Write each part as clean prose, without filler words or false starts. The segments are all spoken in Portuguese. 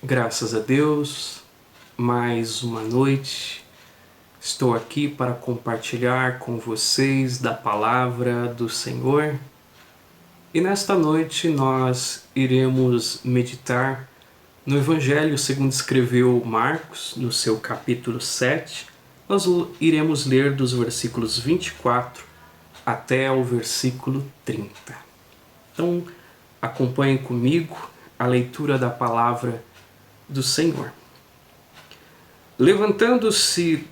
Graças a Deus, mais uma noite. Estou aqui para compartilhar com vocês da palavra do Senhor. E nesta noite nós iremos meditar no Evangelho segundo escreveu Marcos, no seu capítulo 7. Nós iremos ler dos versículos 24 até o versículo 30. Então, acompanhem comigo a leitura da palavra do Senhor. Levantando-se,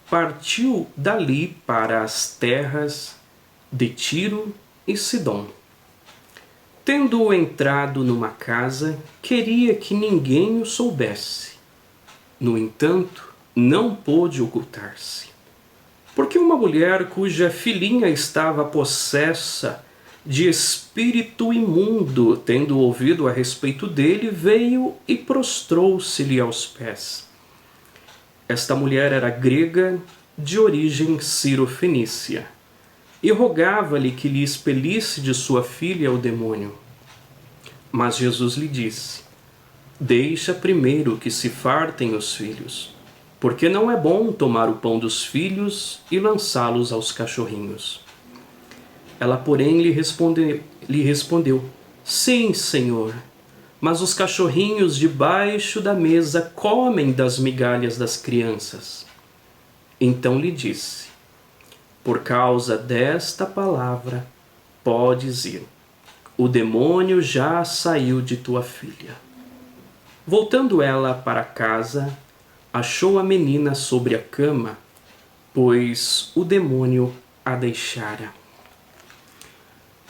partiu dali para as terras de Tiro e Sidom. Tendo entrado numa casa, queria que ninguém o soubesse. No entanto, não pôde ocultar-se, porque uma mulher cuja filhinha estava possessa de espírito imundo, tendo ouvido a respeito dele, veio e prostrou-se-lhe aos pés. Esta mulher era grega, de origem cirofenícia, e rogava-lhe que lhe expelisse de sua filha o demônio. Mas Jesus lhe disse: deixa primeiro que se fartem os filhos, porque não é bom tomar o pão dos filhos e lançá-los aos cachorrinhos. Ela, porém, lhe respondeu: sim, Senhor, mas os cachorrinhos debaixo da mesa comem das migalhas das crianças. Então lhe disse: por causa desta palavra, podes ir. O demônio já saiu de tua filha. Voltando ela para casa, achou a menina sobre a cama, pois o demônio a deixara.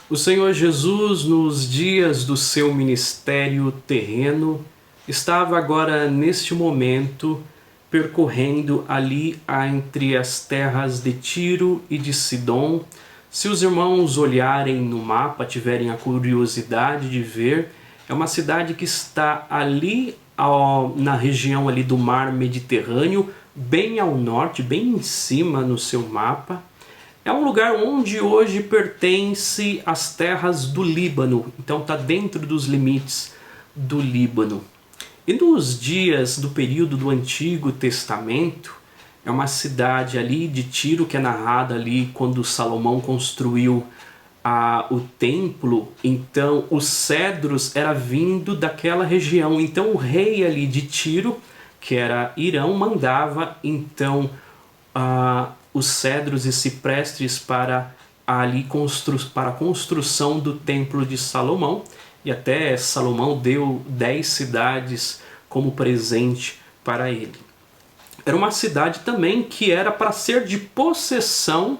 O Senhor Jesus, nos dias do seu ministério terreno, estava agora, neste momento, percorrendo ali entre as terras de Tiro e de Sidom. Se os irmãos olharem no mapa, tiverem a curiosidade de ver, é uma cidade que está ali na região ali do mar Mediterrâneo, bem ao norte, bem em cima no seu mapa. É um lugar onde hoje pertence às terras do Líbano, então está dentro dos limites do Líbano. E nos dias do período do Antigo Testamento, é uma cidade ali de Tiro que é narrada ali quando Salomão construiu o templo. Então os cedros era vindo daquela região. Então o rei ali de Tiro, que era Irão, mandava então os cedros e ciprestes para a construção do templo de Salomão. E até Salomão deu 10 cidades como presente para ele. Era uma cidade também que era para ser de possessão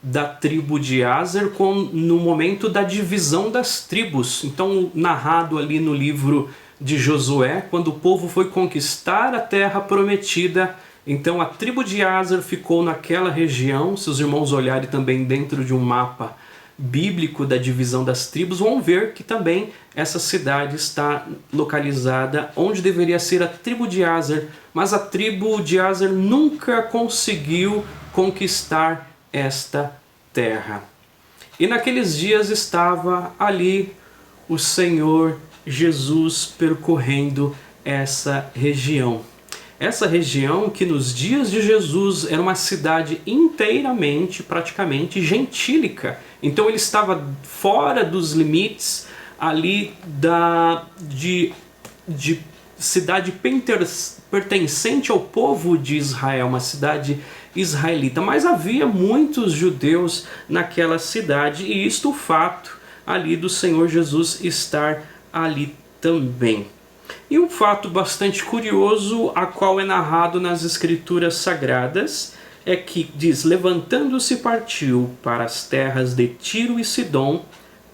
da tribo de Aser no momento da divisão das tribos. Então, narrado ali no livro de Josué, quando o povo foi conquistar a terra prometida, então a tribo de Aser ficou naquela região. Se os irmãos olharem também dentro de um mapa bíblico da divisão das tribos, vão ver que também essa cidade está localizada onde deveria ser a tribo de Aser, mas a tribo de Aser nunca conseguiu conquistar esta terra. E naqueles dias estava ali o Senhor Jesus percorrendo essa região. Essa região que nos dias de Jesus era uma cidade inteiramente, praticamente, gentílica. Então ele estava fora dos limites ali de cidade pertencente ao povo de Israel, uma cidade israelita. Mas havia muitos judeus naquela cidade, e isto o fato ali do Senhor Jesus estar ali também. E um fato bastante curioso, a qual é narrado nas Escrituras Sagradas, é que diz: levantando-se partiu para as terras de Tiro e Sidom,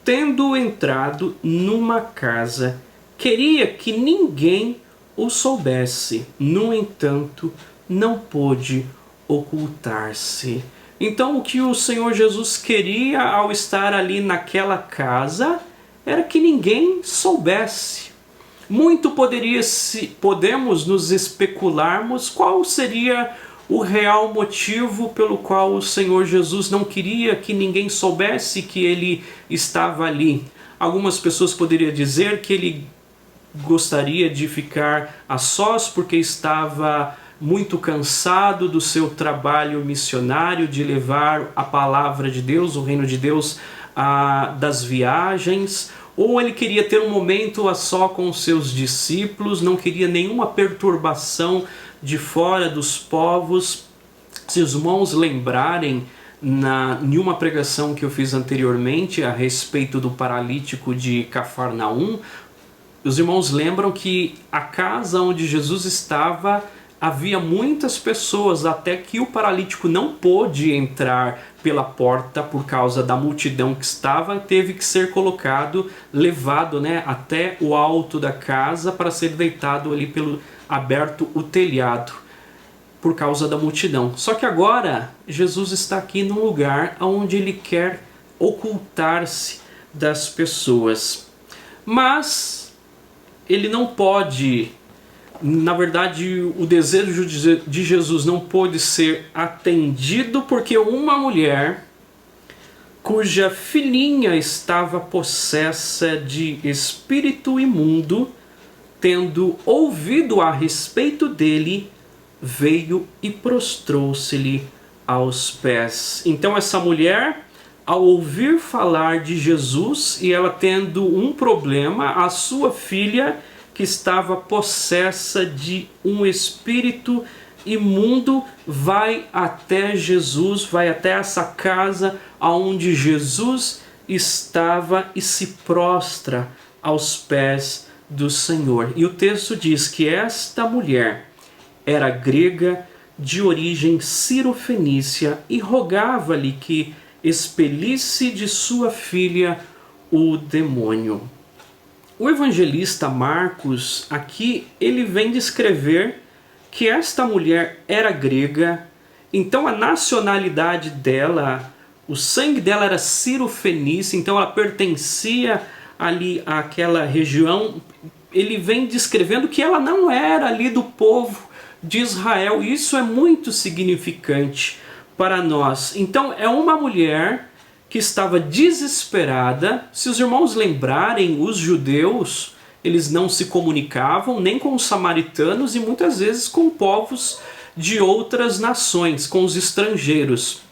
tendo entrado numa casa, queria que ninguém o soubesse, no entanto, não pôde ocultar-se. Então o que o Senhor Jesus queria ao estar ali naquela casa era que ninguém soubesse. Muito podemos nos especularmos qual seria o real motivo pelo qual o Senhor Jesus não queria que ninguém soubesse que ele estava ali. Algumas pessoas poderiam dizer que ele gostaria de ficar a sós porque estava muito cansado do seu trabalho missionário, de levar a palavra de Deus, o reino de Deus, das viagens, ou ele queria ter um momento a só com os seus discípulos, não queria nenhuma perturbação de fora dos povos. Se os irmãos lembrarem, em uma pregação que eu fiz anteriormente a respeito do paralítico de Cafarnaum, os irmãos lembram que a casa onde Jesus estava havia muitas pessoas, até que o paralítico não pôde entrar pela porta por causa da multidão que estava, teve que ser levado, até o alto da casa para ser deitado ali aberto o telhado, por causa da multidão. Só que agora Jesus está aqui num lugar onde ele quer ocultar-se das pessoas. Mas ele não pode, na verdade, o desejo de Jesus não pôde ser atendido porque uma mulher cuja filhinha estava possessa de espírito imundo, tendo ouvido a respeito dele, veio e prostrou-se-lhe aos pés. Então essa mulher, ao ouvir falar de Jesus e ela tendo um problema, a sua filha que estava possessa de um espírito imundo, vai até Jesus, vai até essa casa onde Jesus estava e se prostra aos pés do Senhor. E o texto diz que esta mulher era grega de origem cirofenícia e rogava-lhe que expelisse de sua filha o demônio. O evangelista Marcos aqui ele vem descrever que esta mulher era grega, então a nacionalidade dela, o sangue dela era cirofenícia, então ela pertencia ali àquela região. Ele vem descrevendo que ela não era ali do povo de Israel. Isso é muito significante para nós. Então é uma mulher que estava desesperada. Se os irmãos lembrarem, os judeus, eles não se comunicavam nem com os samaritanos e muitas vezes com povos de outras nações, com os estrangeiros.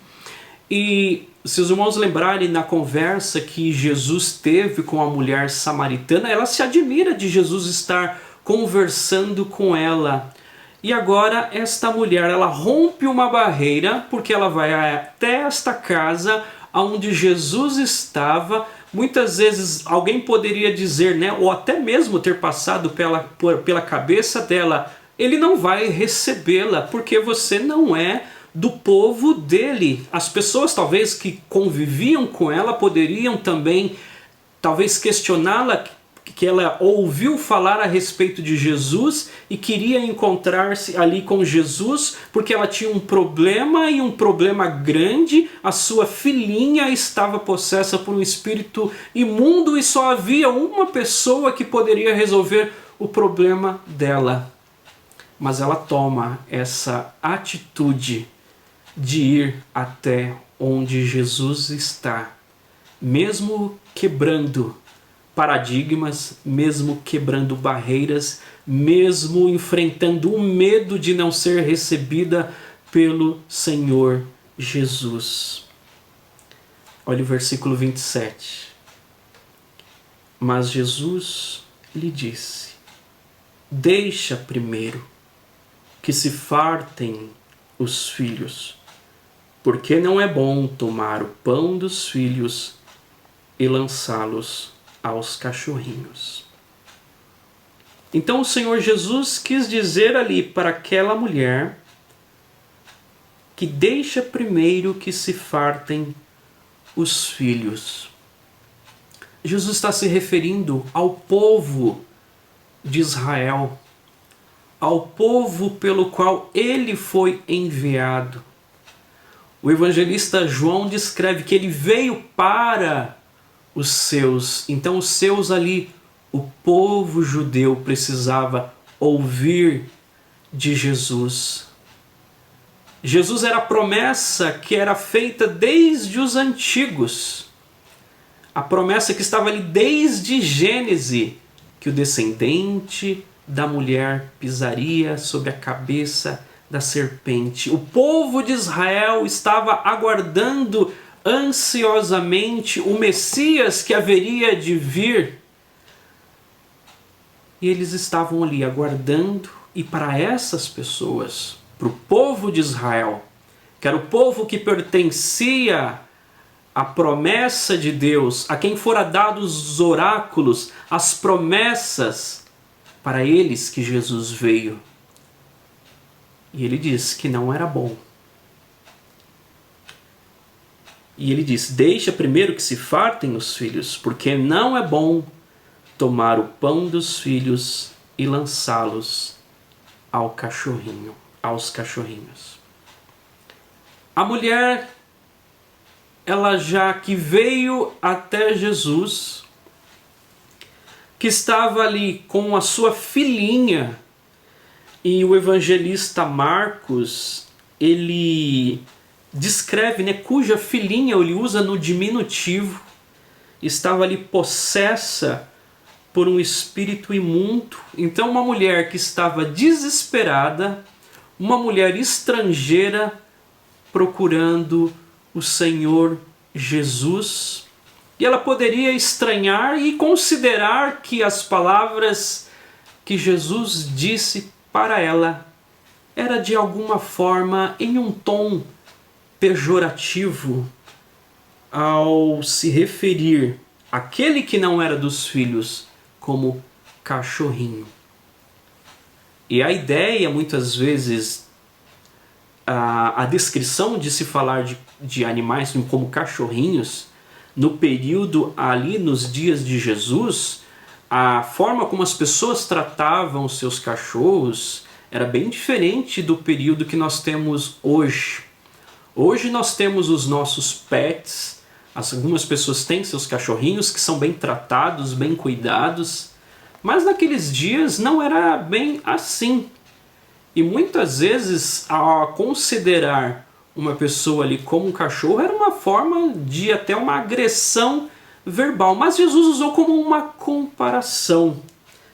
E se os irmãos lembrarem na conversa que Jesus teve com a mulher samaritana, ela se admira de Jesus estar conversando com ela. E agora esta mulher, ela rompe uma barreira, porque ela vai até esta casa onde Jesus estava. Muitas vezes alguém poderia dizer, ou até mesmo ter passado pela cabeça dela, ele não vai recebê-la, porque você não é do povo dele. As pessoas talvez que conviviam com ela poderiam também talvez questioná-la, que ela ouviu falar a respeito de Jesus e queria encontrar-se ali com Jesus porque ela tinha um problema, e um problema grande. A sua filhinha estava possessa por um espírito imundo e só havia uma pessoa que poderia resolver o problema dela. Mas ela toma essa atitude de ir até onde Jesus está, mesmo quebrando paradigmas, mesmo quebrando barreiras, mesmo enfrentando o medo de não ser recebida pelo Senhor Jesus. Olha o versículo 27. Mas Jesus lhe disse: deixa primeiro que se fartem os filhos, porque não é bom tomar o pão dos filhos e lançá-los aos cachorrinhos. Então o Senhor Jesus quis dizer ali para aquela mulher que deixa primeiro que se fartem os filhos. Jesus está se referindo ao povo de Israel, ao povo pelo qual ele foi enviado. O evangelista João descreve que ele veio para os seus. Então os seus ali, o povo judeu, precisava ouvir de Jesus. Jesus era a promessa que era feita desde os antigos. A promessa que estava ali desde Gênesis, que o descendente da mulher pisaria sobre a cabeça da serpente. O povo de Israel estava aguardando ansiosamente o Messias que haveria de vir. E eles estavam ali aguardando, e para essas pessoas, para o povo de Israel, que era o povo que pertencia à promessa de Deus, a quem fora dados os oráculos, as promessas, para eles que Jesus veio. E ele diz que não era bom. E ele diz: deixa primeiro que se fartem os filhos, porque não é bom tomar o pão dos filhos e lançá-los aos cachorrinhos. A mulher, ela já que veio até Jesus, que estava ali com a sua filhinha, e o evangelista Marcos, ele descreve, né, cuja filhinha ele usa no diminutivo, estava ali possessa por um espírito imundo. Então uma mulher que estava desesperada, uma mulher estrangeira procurando o Senhor Jesus. E ela poderia estranhar e considerar que as palavras que Jesus disse para ela era de alguma forma em um tom pejorativo, ao se referir àquele que não era dos filhos como cachorrinho. E a ideia, muitas vezes, a descrição de se falar de animais como cachorrinhos, no período ali, nos dias de Jesus, a forma como as pessoas tratavam os seus cachorros era bem diferente do período que nós temos hoje. Hoje nós temos os nossos pets, algumas pessoas têm seus cachorrinhos que são bem tratados, bem cuidados, mas naqueles dias não era bem assim. E muitas vezes, ao considerar uma pessoa ali como um cachorro, era uma forma de até uma agressão verbal. Mas Jesus usou como uma comparação.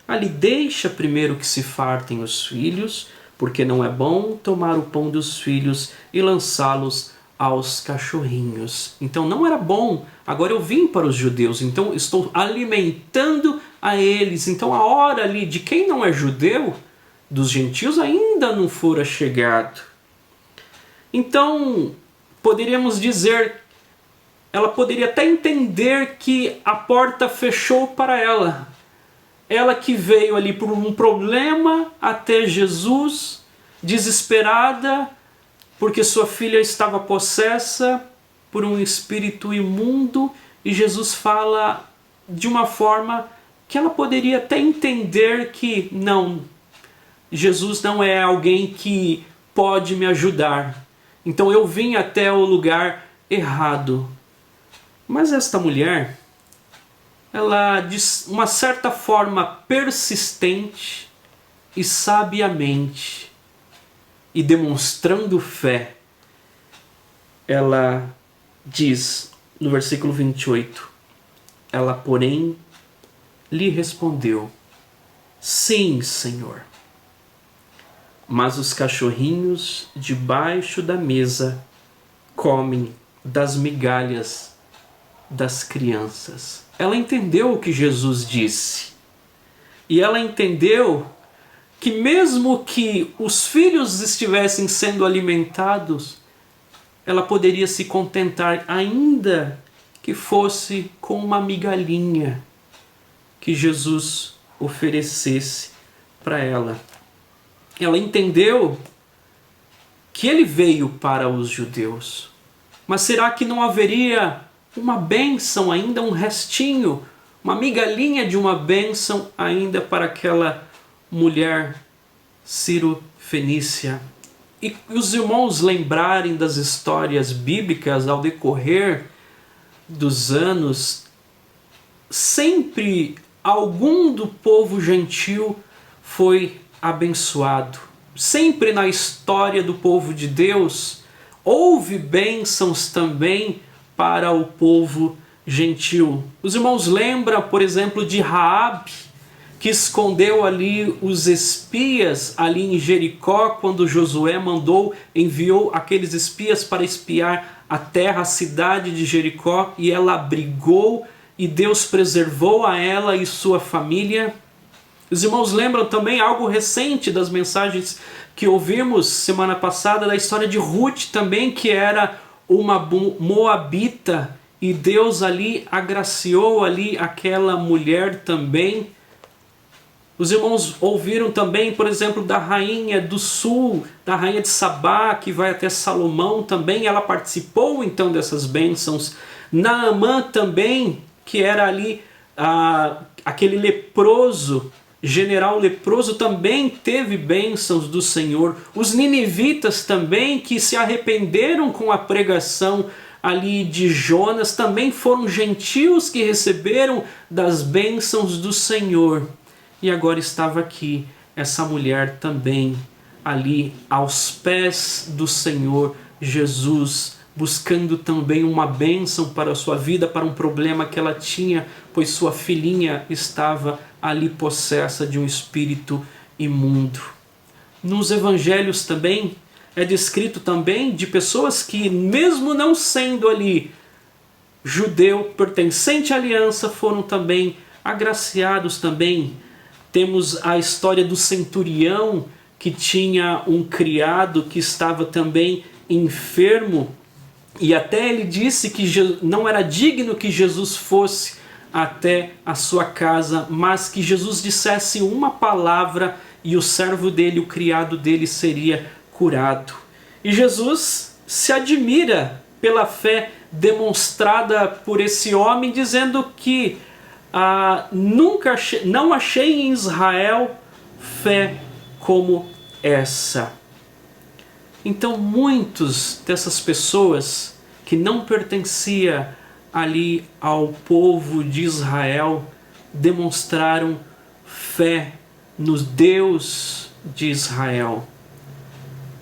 Ali, deixa primeiro que se fartem os filhos, porque não é bom tomar o pão dos filhos e lançá-los aos cachorrinhos. Então não era bom. Agora eu vim para os judeus, então estou alimentando a eles. Então a hora ali de quem não é judeu, dos gentios, ainda não fora chegado. Então poderíamos dizer, ela poderia até entender que a porta fechou para ela. Ela que veio ali por um problema até Jesus, desesperada, porque sua filha estava possessa por um espírito imundo, e Jesus fala de uma forma que ela poderia até entender que não, Jesus não é alguém que pode me ajudar. Então eu vim até o lugar errado. Mas esta mulher, ela de uma certa forma persistente e sabiamente, e demonstrando fé, ela diz no versículo 28, ela porém lhe respondeu: sim, Senhor, mas os cachorrinhos debaixo da mesa comem das migalhas das crianças. Ela entendeu o que Jesus disse. E ela entendeu que mesmo que os filhos estivessem sendo alimentados, ela poderia se contentar, ainda que fosse com uma migalhinha que Jesus oferecesse para ela. Ela entendeu que ele veio para os judeus. Mas será que não haveria uma bênção ainda, um restinho, uma migalhinha de uma bênção ainda para aquela mulher Ciro-fenícia? E os irmãos lembrarem das histórias bíblicas ao decorrer dos anos, sempre algum do povo gentil foi abençoado. Sempre na história do povo de Deus houve bênçãos também para o povo gentil. Os irmãos lembram, por exemplo, de Raabe, que escondeu ali os espias ali em Jericó, quando Josué enviou aqueles espias para espiar a terra, a cidade de Jericó, e ela abrigou e Deus preservou a ela e sua família. Os irmãos lembram também algo recente das mensagens que ouvimos semana passada, da história de Ruth também, que era uma moabita, e Deus ali agraciou ali aquela mulher também. Os irmãos ouviram também, por exemplo, da rainha do sul, da rainha de Sabá, que vai até Salomão também, ela participou então dessas bênçãos. Naamã também, que era ali aquele leproso, general leproso, também teve bênçãos do Senhor. Os ninivitas também, que se arrependeram com a pregação ali de Jonas, também foram gentios que receberam das bênçãos do Senhor. E agora estava aqui essa mulher também ali aos pés do Senhor Jesus, buscando também uma bênção para a sua vida, para um problema que ela tinha, pois sua filhinha estava ali possessa de um espírito imundo. Nos evangelhos também é descrito também de pessoas que, mesmo não sendo ali judeu, pertencente à aliança, foram também agraciados também. Temos a história do centurião, que tinha um criado que estava também enfermo, e até ele disse que não era digno que Jesus fosse até a sua casa, mas que Jesus dissesse uma palavra e o servo dele, o criado dele, seria curado. E Jesus se admira pela fé demonstrada por esse homem, dizendo que não achei em Israel fé como essa. Então muitas dessas pessoas que não pertenciam ali ao povo de Israel demonstraram fé no Deus de Israel.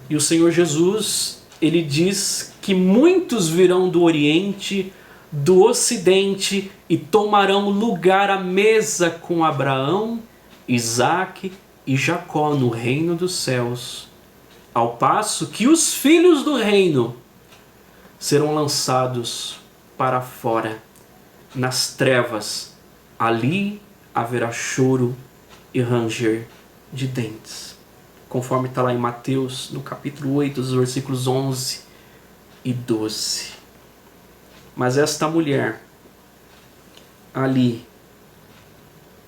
E o Senhor Jesus, ele diz que muitos virão do Oriente, do Ocidente, e tomarão lugar à mesa com Abraão, Isaque e Jacó no reino dos céus, ao passo que os filhos do reino serão lançados para fora, nas trevas. Ali haverá choro e ranger de dentes. Conforme está lá em Mateus, no capítulo 8, os versículos 11 e 12. Mas esta mulher, ali,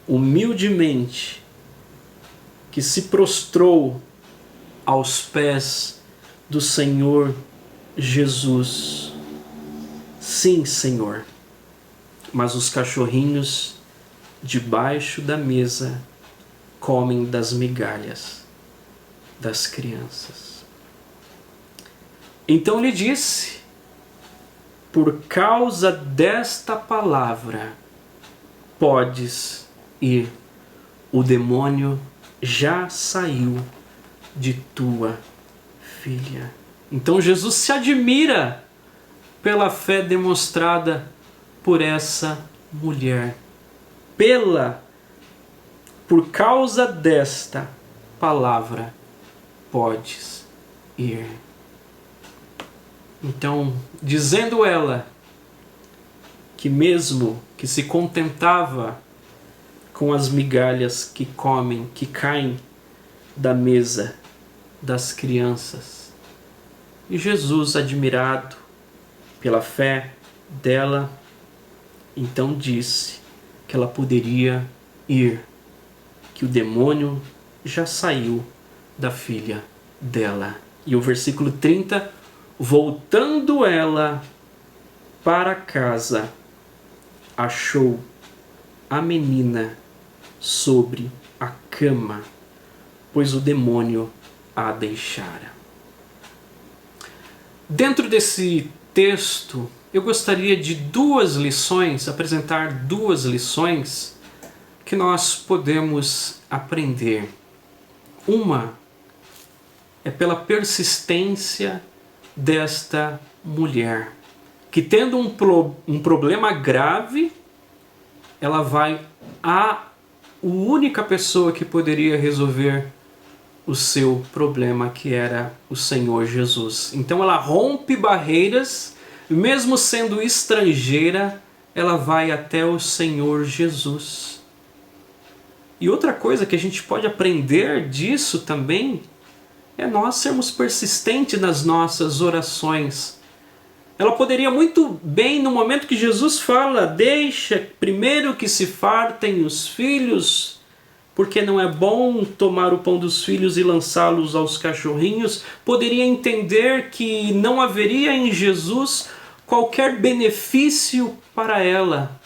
humildemente, que se prostrou aos pés do Senhor Jesus. Sim, Senhor, mas os cachorrinhos debaixo da mesa comem das migalhas das crianças. Então lhe disse: por causa desta palavra, podes ir, o demônio já saiu de tua filha. Então Jesus se admira pela fé demonstrada por essa mulher. Por causa desta palavra, podes ir. Então, dizendo ela que mesmo que se contentava com as migalhas que comem, que caem da mesa das crianças, e Jesus, admirado pela fé dela, então disse que ela poderia ir, que o demônio já saiu da filha dela. E o versículo 30, voltando ela para casa, achou a menina sobre a cama, pois o demônio a deixara. Dentro desse texto, eu gostaria de apresentar duas lições que nós podemos aprender. Uma é pela persistência desta mulher, que tendo um problema grave, ela vai única pessoa que poderia resolver o seu problema, que era o Senhor Jesus. Então ela rompe barreiras, mesmo sendo estrangeira, ela vai até o Senhor Jesus. E outra coisa que a gente pode aprender disso também é nós sermos persistentes nas nossas orações. Ela poderia muito bem, no momento que Jesus fala, deixa primeiro que se fartem os filhos, porque não é bom tomar o pão dos filhos e lançá-los aos cachorrinhos, poderia entender que não haveria em Jesus qualquer benefício para ela.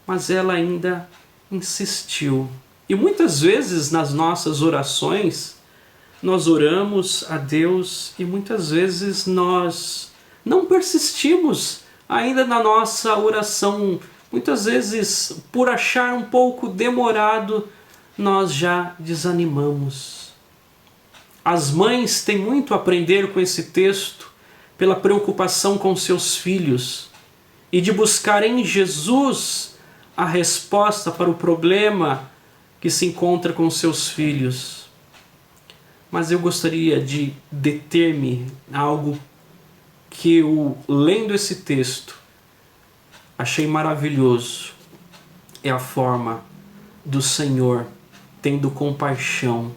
Mas ela ainda insistiu. E muitas vezes nas nossas orações, nós oramos a Deus e muitas vezes nós não persistimos ainda na nossa oração. Muitas vezes, por achar um pouco demorado, nós já desanimamos. As mães têm muito a aprender com esse texto pela preocupação com seus filhos e de buscar em Jesus a resposta para o problema que se encontra com seus filhos. Mas eu gostaria de deter-me a algo que eu, lendo esse texto, achei maravilhoso. É a forma do Senhor tendo compaixão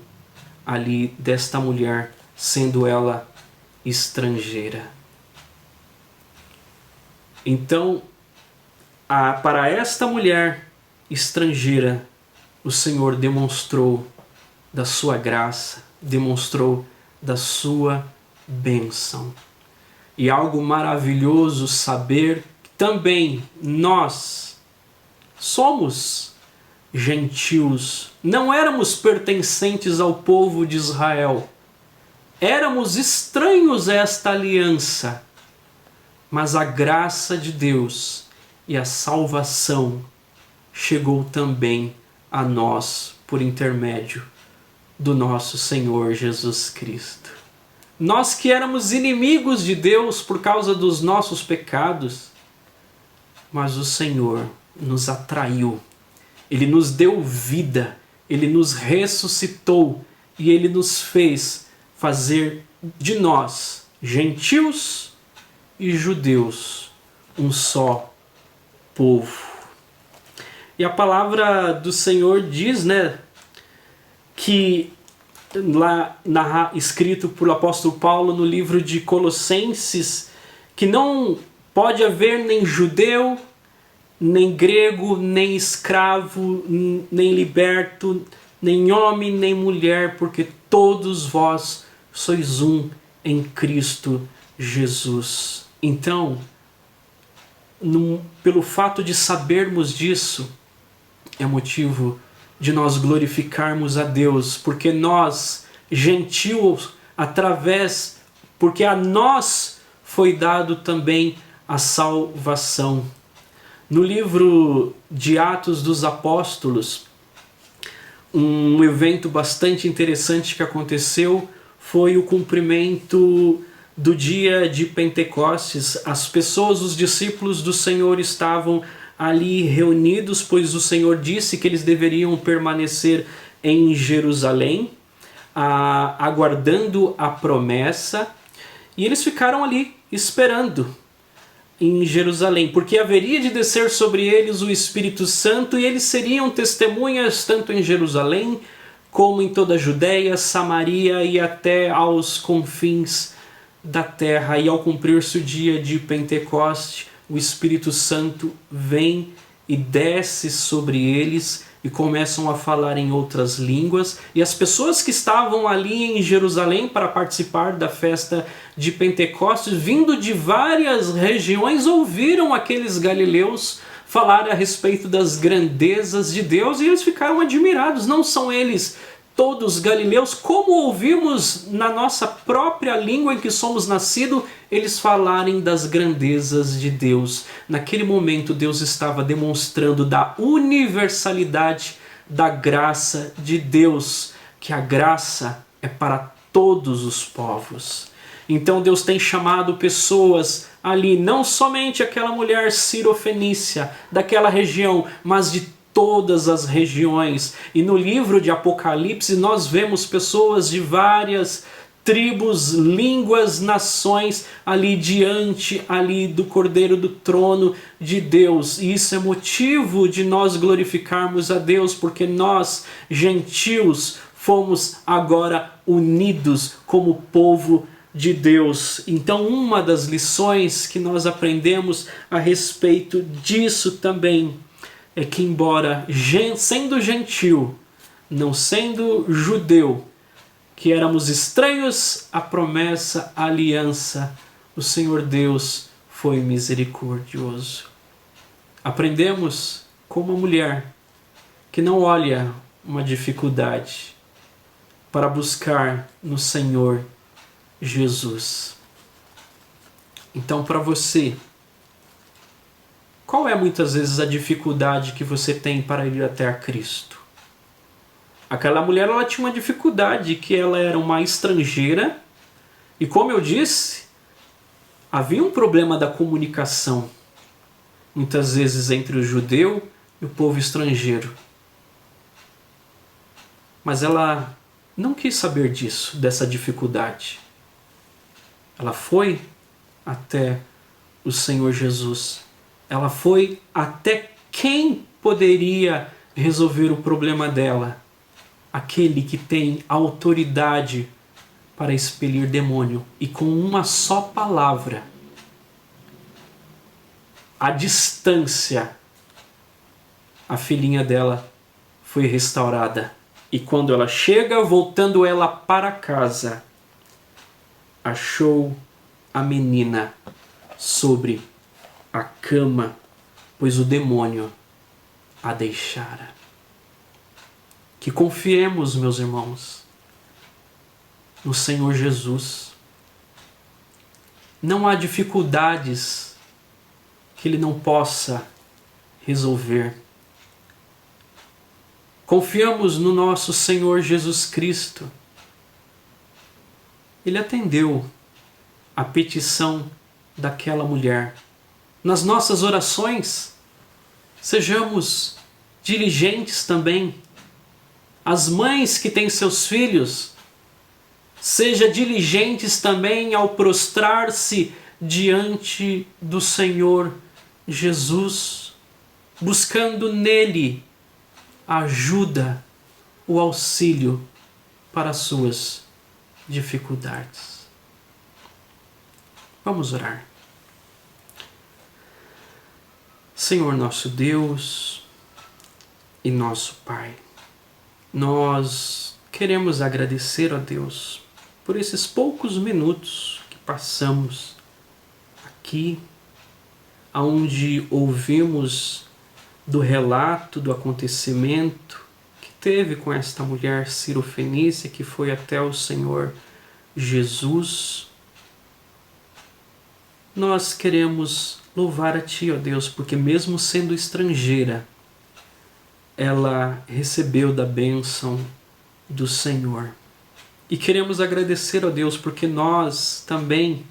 ali desta mulher, sendo ela estrangeira. Então, para esta mulher estrangeira, o Senhor demonstrou da sua graça, demonstrou da sua bênção. E algo maravilhoso saber que também nós somos gentios, não éramos pertencentes ao povo de Israel, éramos estranhos a esta aliança, mas a graça de Deus e a salvação chegou também a nós por intermédio do nosso Senhor Jesus Cristo. Nós que éramos inimigos de Deus por causa dos nossos pecados, mas o Senhor nos atraiu, Ele nos deu vida, Ele nos ressuscitou e Ele nos fez fazer de nós, gentios e judeus, um só povo. E a palavra do Senhor diz, que lá escrito por apóstolo Paulo no livro de Colossenses, que não pode haver nem judeu, nem grego, nem escravo, nem liberto, nem homem, nem mulher, porque todos vós sois um em Cristo Jesus. Então, pelo fato de sabermos disso, é motivo de nós glorificarmos a Deus, porque nós, gentios, porque a nós foi dado também a salvação. No livro de Atos dos Apóstolos, um evento bastante interessante que aconteceu foi o cumprimento do dia de Pentecostes. As pessoas, os discípulos do Senhor estavam ali reunidos, pois o Senhor disse que eles deveriam permanecer em Jerusalém, aguardando a promessa, e eles ficaram ali esperando em Jerusalém, porque haveria de descer sobre eles o Espírito Santo e eles seriam testemunhas tanto em Jerusalém como em toda a Judéia, Samaria e até aos confins da terra. E ao cumprir-se o dia de Pentecoste, o Espírito Santo vem e desce sobre eles e começam a falar em outras línguas. E as pessoas que estavam ali em Jerusalém para participar da festa de Pentecostes, vindo de várias regiões, ouviram aqueles galileus falar a respeito das grandezas de Deus e eles ficaram admirados. Não são eles todos galileus, como ouvimos na nossa própria língua em que somos nascidos, eles falarem das grandezas de Deus. Naquele momento Deus estava demonstrando da universalidade da graça de Deus, que a graça é para todos os povos. Então Deus tem chamado pessoas ali, não somente aquela mulher cirofenícia daquela região, mas de todas as regiões. E no livro de Apocalipse nós vemos pessoas de várias tribos, línguas, nações ali diante ali do Cordeiro do trono de Deus. E isso é motivo de nós glorificarmos a Deus, porque nós, gentios, fomos agora unidos como povo de Deus. Então, uma das lições que nós aprendemos a respeito disso também é que, embora sendo gentil, não sendo judeu, que éramos estranhos à promessa, à aliança, o Senhor Deus foi misericordioso. Aprendemos com uma mulher que não olha uma dificuldade para buscar no Senhor Jesus. Então, para você, qual é muitas vezes a dificuldade que você tem para ir até a Cristo? Aquela mulher, ela tinha uma dificuldade, que ela era uma estrangeira e, como eu disse, havia um problema da comunicação, muitas vezes entre o judeu e o povo estrangeiro. Mas ela não quis saber disso, dessa dificuldade. Ela foi até o Senhor Jesus. Ela foi até quem poderia resolver o problema dela. Aquele que tem autoridade para expelir demônio. E com uma só palavra, à distância, a filhinha dela foi restaurada. E quando ela chega, voltando ela para casa, achou a menina sobre a cama, pois o demônio a deixara. Que confiemos, meus irmãos, no Senhor Jesus. Não há dificuldades que Ele não possa resolver. Confiamos no nosso Senhor Jesus Cristo. Ele atendeu a petição daquela mulher. Nas nossas orações, sejamos diligentes também. As mães que têm seus filhos, seja diligentes também ao prostrar-se diante do Senhor Jesus, buscando nele a ajuda, o auxílio para as suas dificuldades. Vamos orar. Senhor nosso Deus e nosso Pai, nós queremos agradecer a Deus por esses poucos minutos que passamos aqui, onde ouvimos do relato do acontecimento que teve com esta mulher cirofenícia que foi até o Senhor Jesus. Nós queremos louvar a Ti, ó Deus, porque mesmo sendo estrangeira, ela recebeu da bênção do Senhor. E queremos agradecer a Deus porque nós também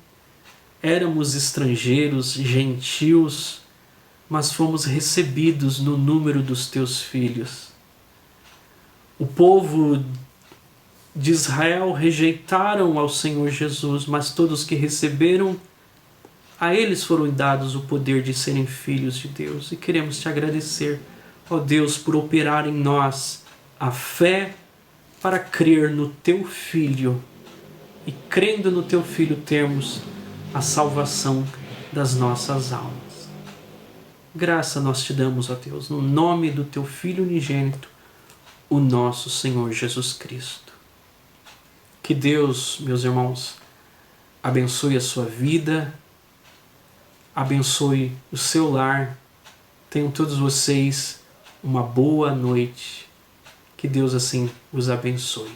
éramos estrangeiros, gentios, mas fomos recebidos no número dos Teus filhos. O povo de Israel rejeitaram ao Senhor Jesus, mas todos que receberam, a eles foram dados o poder de serem filhos de Deus. E queremos Te agradecer, ó Deus, por operar em nós a fé para crer no Teu Filho. E crendo no Teu Filho termos a salvação das nossas almas. Graça nós Te damos, ó Deus, no nome do Teu Filho unigênito, o nosso Senhor Jesus Cristo. Que Deus, meus irmãos, abençoe a sua vida, abençoe o seu lar. Tenham todos vocês uma boa noite. Que Deus assim os abençoe.